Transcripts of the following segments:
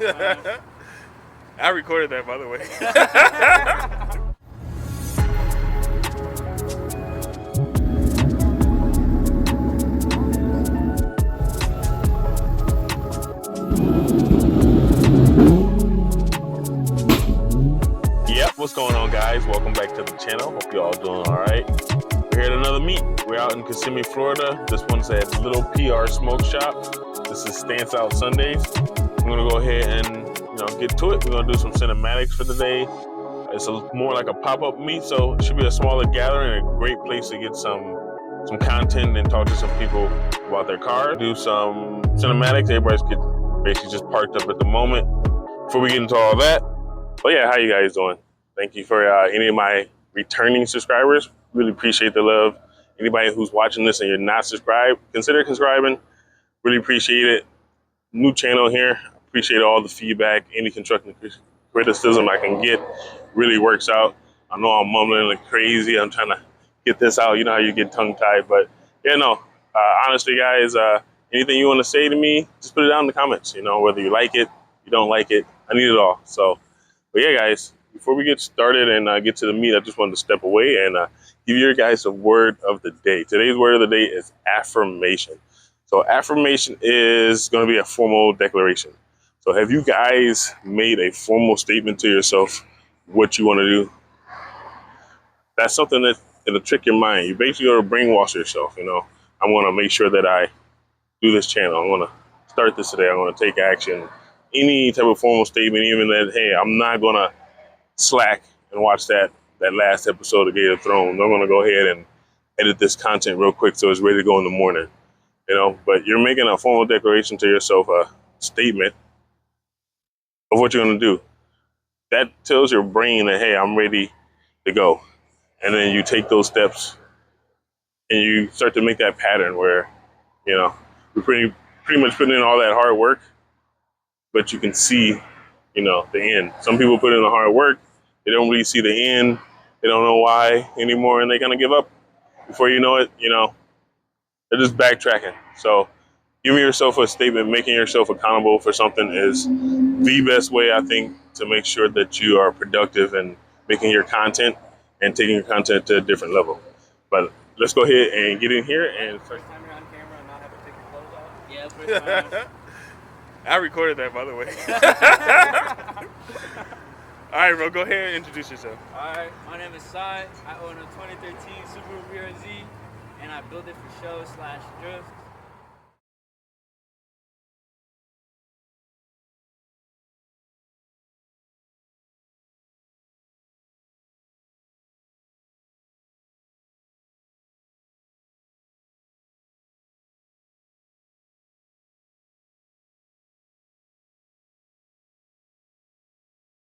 I recorded that, by the way. Yep, what's going on, guys? Welcome back to the channel. Hope you all doing all right. We're here at another meet. We're out in Kissimmee, Florida. This one's at Little PR Smoke Shop. This is Stanxed Sundayz. I'm gonna go ahead and get to it. We're gonna do some cinematics for the day. It's more like a pop-up meet, so it should be a smaller gathering and a great place to get some content and talk to some people about their cars. Do some cinematics. Everybody's basically just parked up at the moment. Before we get into all that, but yeah, how you guys doing? Thank you for any of my returning subscribers. Really appreciate the love. Anybody who's watching this and you're not subscribed, consider subscribing. Really appreciate it. New channel here. Appreciate all the feedback, any constructive criticism I can get. Really works out. I know I'm mumbling like crazy. I'm trying to get this out. You know how you get tongue-tied, but yeah, no. Honestly, guys, anything you want to say to me, just put it down in the comments. You know, whether you like it, you don't like it, I need it all. So, but yeah, guys, before we get started and get to the meet, I just wanted to step away and give you guys a word of the day. Today's word of the day is affirmation. So affirmation is going to be a formal declaration. So have you guys made a formal statement to yourself what you want to do? That's something that it'll trick your mind. You basically got to brainwash yourself. You know, I'm going to make sure that I do this channel. I'm going to start this today. I'm going to take action. Any type of formal statement, even that, hey, I'm not going to slack and watch that last episode of Game of Thrones. I'm going to go ahead and edit this content real quick so it's ready to go in the morning. You know, but you're making a formal declaration to yourself, a statement of what you're going to do. That tells your brain that, hey, I'm ready to go. And then you take those steps and you start to make that pattern where, you know, you're pretty much putting in all that hard work, but you can see, you know, the end. Some people put in the hard work, they don't really see the end, they don't know why anymore, and they kind of give up. Before you know it, you know, they're just backtracking. So giving yourself a statement, making yourself accountable for something is the best way, I think, to make sure that you are productive and making your content and taking your content to a different level. But let's go ahead and get in here and first time you're on camera and not have to take your clothes off? Yeah, first time. I recorded that, by the way. All right, bro, go ahead and introduce yourself. All right, my name is Sai. I own a 2013 Subaru BRZ, and I build it for show/drift.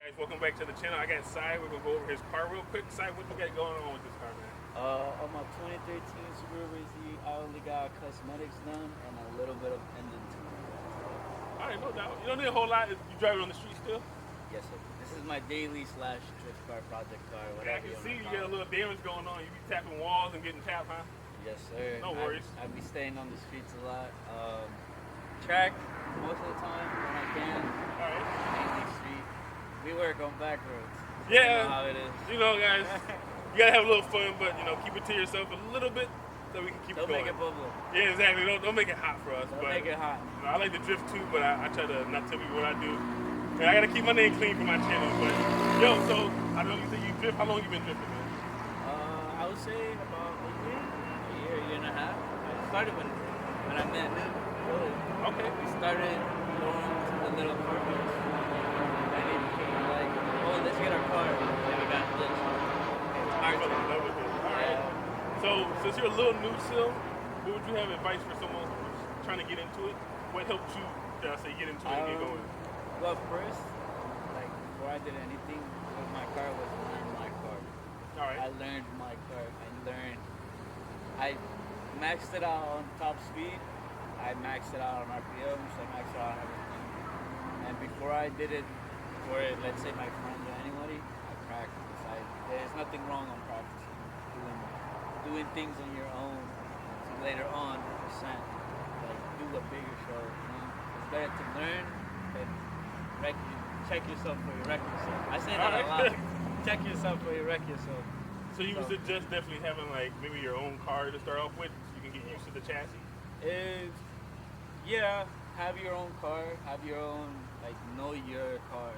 Guys, welcome back to the channel. I got Sai. We're gonna go over his car real quick. Sai, what you got going on with this car, man? On my 2013 Subaru BRZ, I only got cosmetics done and a little bit of engine tuning. All right, no doubt. You don't need a whole lot. You drive it on the street still? Yes, sir. This is my daily/drift car project car. Yeah, I can see you got a little damage going on. You be tapping walls and getting tapped, huh? Yes, sir. No worries. I be staying on the streets a lot. Track most of the time when I can. All right. Mainly street. We work on back roads. Yeah. You know how it is. You know, guys, you gotta have a little fun, but you know, keep it to yourself a little bit so we can keep Don't it going. make it bubble. Yeah, exactly. Don't make it hot for us. Don't make it hot. You know, I like to drift too, but I try to not tell people what I do. And I gotta keep my name clean for my channel. But yo, so I know you said you drift. How long you been drifting, man? I would say about a year and a half. I started when I met him. Really. Okay. We started going to the little apartments. And he became like, oh, let's get our car. And we got this. Alright. So since you're a little new still, what would you have advice for someone who's trying to get into it? What helped you, get into it and get going? Well, first, like before I did anything with my car was learn my car. Alright. I learned my car. I maxed it out on top speed. I maxed it out on RPMs. I maxed it out on everything. And before I did it for, let's say, my friends or anybody, I practiced. There's nothing wrong on practicing. Doing things on your own. So later on, percent, like do a bigger show. You know? It's better to learn than check yourself before you wreck yourself. I say that a lot. Check yourself before you wreck yourself. So you would suggest definitely having like maybe your own car to start off with, so you can get used to the chassis. Yeah, have your own car, have your own, like, know your car.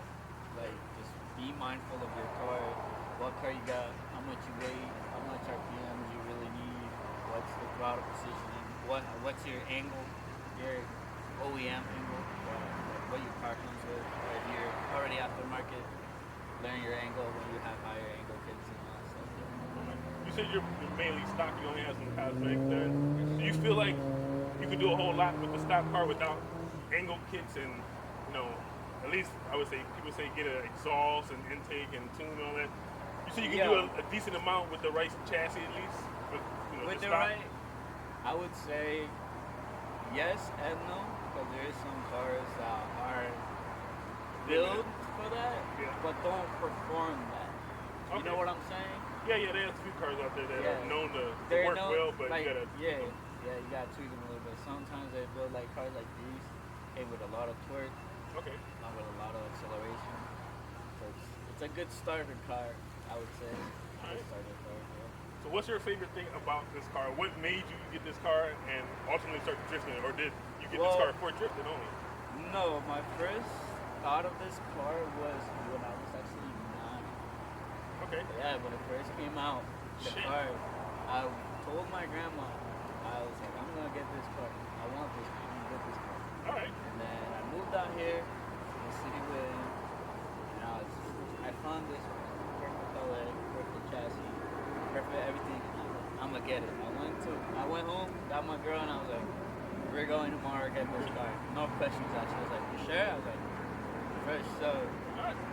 Like, just be mindful of your car, what car you got, how much you weigh, how much RPMs you really need, what's the throttle positioning, what's your angle, your OEM angle, what your car comes with. Or if you're already aftermarket, learn your angle when you have higher angle kits and all that stuff. You said you're mainly stock, you only have some cosmetics done. Do you feel like you could do a whole lot with the stock car without angle kits and, you know, at least I would say, people say get an exhaust and intake and tune and all that. You said you can do a decent amount with the right chassis at least? With the right, I would say yes and no, because there is some cars that are built for that, but don't perform that. You know what I'm saying? Yeah, there's a few cars out there that are known to work well, but like, you gotta... you gotta tweak them a little bit. Sometimes they build like cars like these, with a lot of torque, not with a lot of acceleration. So it's a good starter car, I would say. So what's your favorite thing about this car? What made you get this car and ultimately start drifting? Or did you get this car for drifting only? No, my first thought of this car was when I was actually 9. Okay. Yeah, when it first came out, the car, I told my grandma, I was like, I'm gonna get this car. I want this car. I'm gonna get this car. Alright. And then I moved out here to the city with, and I found this perfect color, perfect chassis, perfect everything. I'm gonna get it. I went home, got my girl, and I was like, we're going tomorrow to get this car. No questions asked. She was like, you sure? I was like, fresh. So.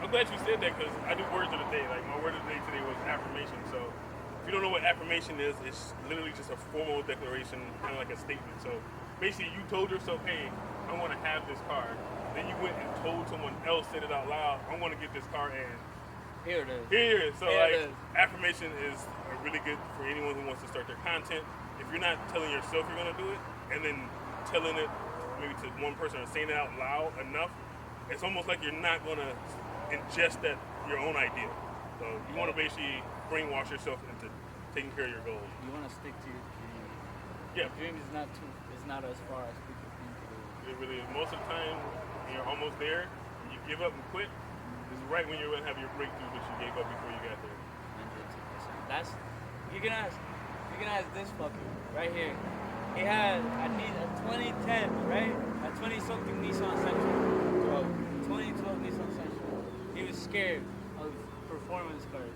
I'm glad you said that, because I do words of the day. Like, my word of the day today was affirmation. So if you don't know what affirmation is, it's literally just a formal declaration, kind of like a statement. So basically, you told yourself, hey, I want to have this car. Then you went and told someone else, said it out loud, I want to get this car, and here it is. Here it is. So affirmation is really good for anyone who wants to start their content. If you're not telling yourself you're going to do it, and then telling it maybe to one person or saying it out loud enough, it's almost like you're not going to ingest your own idea. So you want to basically brainwash yourself into taking care of your goals. You want to stick to your dream. Yeah. Your dream is not as far as people think it is. It really is. Most of the time, when you're almost there, and you give up and quit, this is right when you're going to have your breakthrough that you gave up before you got there. 110%. You can ask this fucker right here. He had, I need a 2010, right? A 20-something Nissan Sentra. 2012 Nissan Sentra. He was scared of performance cars.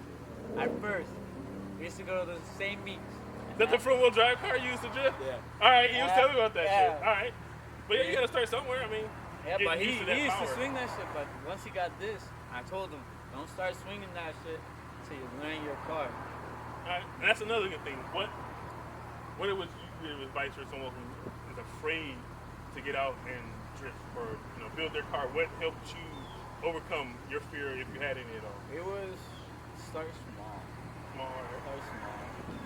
At first, we used to go to the same meets. Is that the front-wheel drive car you used to drift? Yeah. All right, he was telling me about that shit. All right. But you got to start somewhere. I mean, but he used to swing that shit. But once he got this, I told him, don't start swinging that shit until you learn your car. All right. And that's another good thing. What it was you give advice for someone who is afraid to get out and drift or build their car? What helped you overcome your fear, if you had any at all? It was start small. Start small.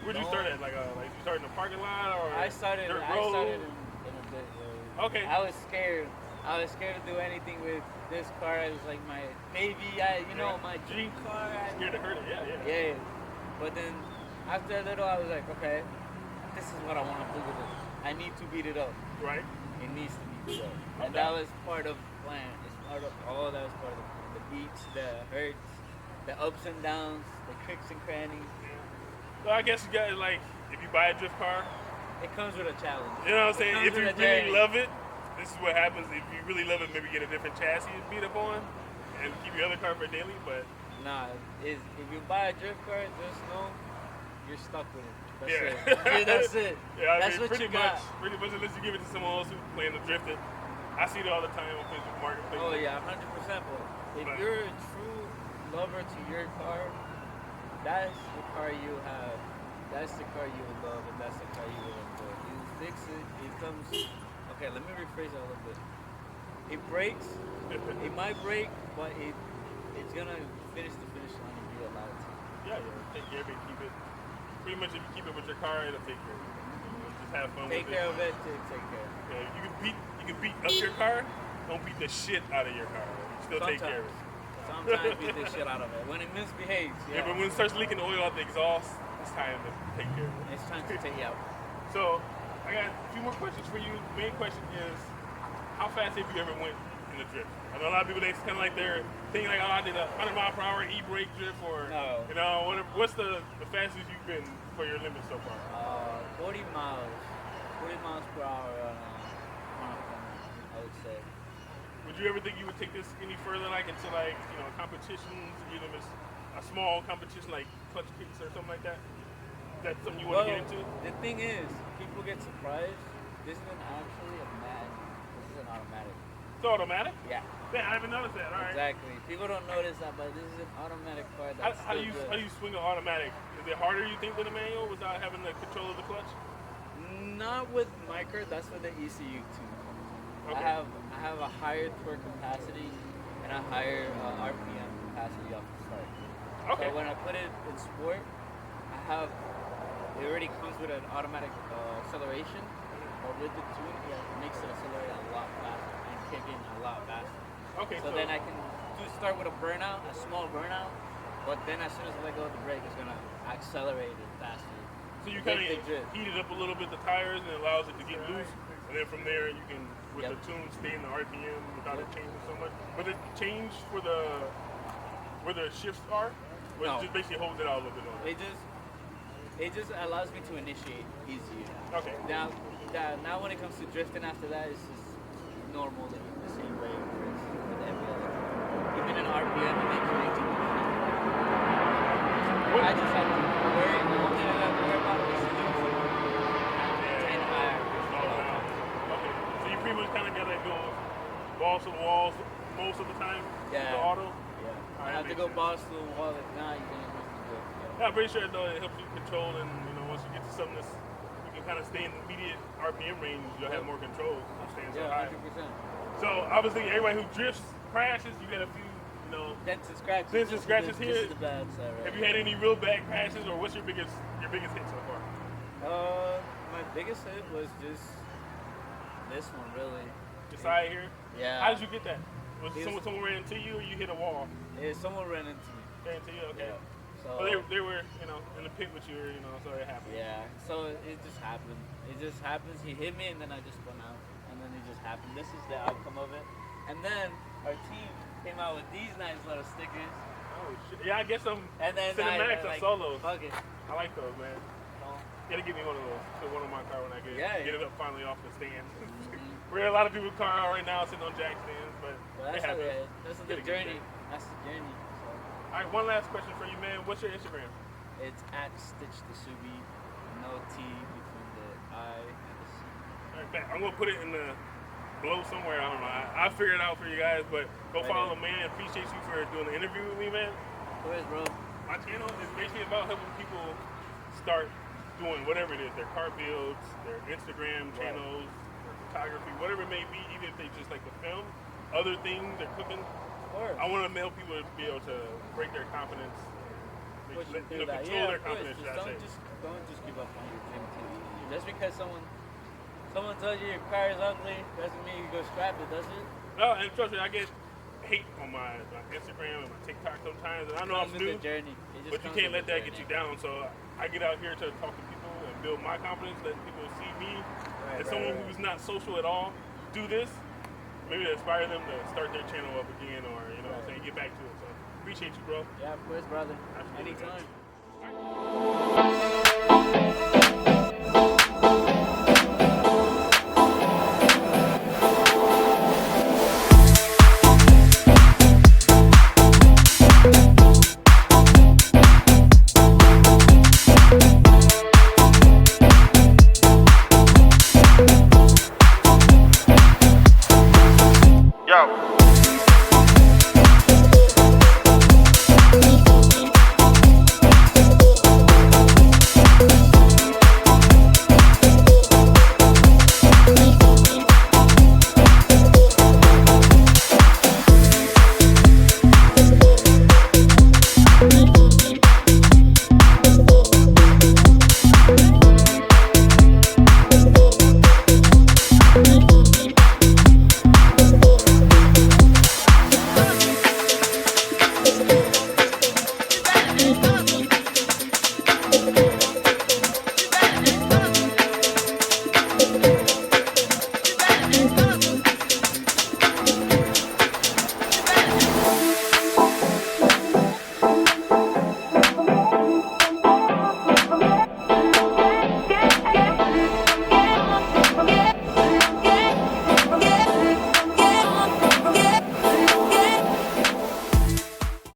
Where'd you start at? Like you started in the parking lot or I started in a bit. Okay. I was scared. I was scared to do anything with this car. It was like my baby, my dream car. Scared to hurt it, Yeah. But then after a little, I was like, okay, this is what I want to do with it. I need to beat it up. Right. It needs to be beat up. Okay. And that was part of the plan. It's part of that was part of the beats, the hurts, the ups and downs, the cricks and crannies. So I guess you got if you buy a drift car, it comes with a challenge. You know what I'm saying? If you really love it, this is what happens. If you really love it, maybe get a different chassis and beat up on, and keep your other car for daily. But if you buy a drift car, just know you're stuck with it. That's it. That's it. Yeah, that's what you got. Pretty much, unless you give it to someone else who's playing to drift it. I see it all the time on Facebook Marketplace. Oh yeah, 100%. But if you're a true lover to your car, that's the car you have. That's the car you will love, and that's the car you will enjoy. You fix it. It comes. Okay, let me rephrase that a little bit. It breaks. It might break, but it's gonna finish the finish line and be allowed to. Yeah. Take care of it. Keep it. Pretty much, if you keep it with your car, it'll take care of it. Just have fun with it. Take care of it. Take care. Yeah, you can beat up your car. Don't beat the shit out of your car. still take care of it. Sometimes beat the shit out of it. When it misbehaves, Yeah, but when it starts leaking oil out the exhaust, it's time to take care of it. it's time to take it out. So, I got a few more questions for you. The main question is, how fast have you ever went in a drift? I know a lot of people, they kind of like they're thinking like, oh, I did a 100-mile-per-hour e-brake drift, or, No. you know, what's the fastest you've been for your limit so far? 40 miles per hour on a I would say. Would you ever think you would take this any further, like into like, you know, competitions, even if it's a small competition like clutch kicks or something like that? Is that something you want to get into? The thing is, people get surprised. This isn't actually a manual. This is an automatic. It's automatic? Yeah. Yeah, I haven't noticed that. All right. Exactly. People don't notice that, but this is an automatic car. How do you swing an automatic? Is it harder, you think, than a manual without having the control of the clutch? Not with micro. That's with the ECU too. Okay. I have a higher torque capacity and a higher RPM capacity off the start. Okay. So when I put it in sport, it already comes with an automatic acceleration, but with the tune, it makes it accelerate a lot faster and kick in a lot faster. Okay. So then I can start with a burnout, a small burnout, but then as soon as I let go of the brake, it's gonna accelerate it faster. So you kind of heat it up a little bit, the tires, and it allows it to get loose, and then from there you can, with the tune, stay in the RPM without it changing so much. But it change for where the shifts are, or it just basically holds it out a little bit on it? It just allows me to initiate easier. Okay. Now when it comes to drifting after that, it's just normal, the same way with every other car. Even in RPM, it makes it 18 minutes. I just have to worry. The only thing I have to worry about is losing 10 higher. Okay. So you pretty much kind of got to go balls to the walls most of the time? Yeah. The auto? Yeah. I have to go balls to the wall. If not, you can lose the grip. Yeah, I'm pretty sure though it helps you control, and you know, once you get to something that's, you can kind of stay in the immediate RPM range, you'll have more control. Staying so high. 100%. So obviously everybody who drifts crashes, you got a few, you know, Dents and scratches. Dents and scratches here. This is the bad side, right? Have you had any real bad crashes, or what's your biggest hit so far? My biggest hit was just this one, really. The side here? Yeah. How did you get that? Was it someone ran into you, or you hit a wall? Yeah, someone ran into me. Ran into you? Okay. Yeah. So they were, you know, in the pit with you, you know, so it happened. Yeah. So it just happened. It just happens. He hit me, and then I just spun out, and then it just happened. This is the outcome of it. And then our team came out with these nice little stickers. Oh shit! Yeah, I guess some And then cinematics I or solos. Fuck it. I like those, man. You gotta give me one of those to one of my car when I get it up finally off the stand. We're a lot of people's car right now sitting on jack stands, but that's the journey. That's the journey. So. All right, one last question for you, man. What's your Instagram? It's @StitchTheSubi, no T between the I and the C. All right, man, I'm gonna put it in the below somewhere. I don't know. I'll figure it out for you guys, but go follow the man. Appreciate you for doing the interview with me, man. Of course, bro. My channel is basically about helping people start doing whatever it is, their car builds, their Instagram channels, their photography, whatever it may be, even if they just like to film, other things, they're cooking. I want to help people to be able to break their confidence, control their confidence, Don't just give up on your dream too easy. Just because someone tells you your car is ugly doesn't mean you go scrap it, does it? No, and trust me, I get hate on my Instagram and my TikTok sometimes, and I know I'm new, but you can't let that get you down. So I get out here to talk to people and build my confidence, let people see me as someone who's not social at all. Do this, maybe to inspire them to start their channel up again, or you know, what I'm saying, get back to it. So appreciate you, bro. Yeah, of course, brother. Absolutely. Anytime.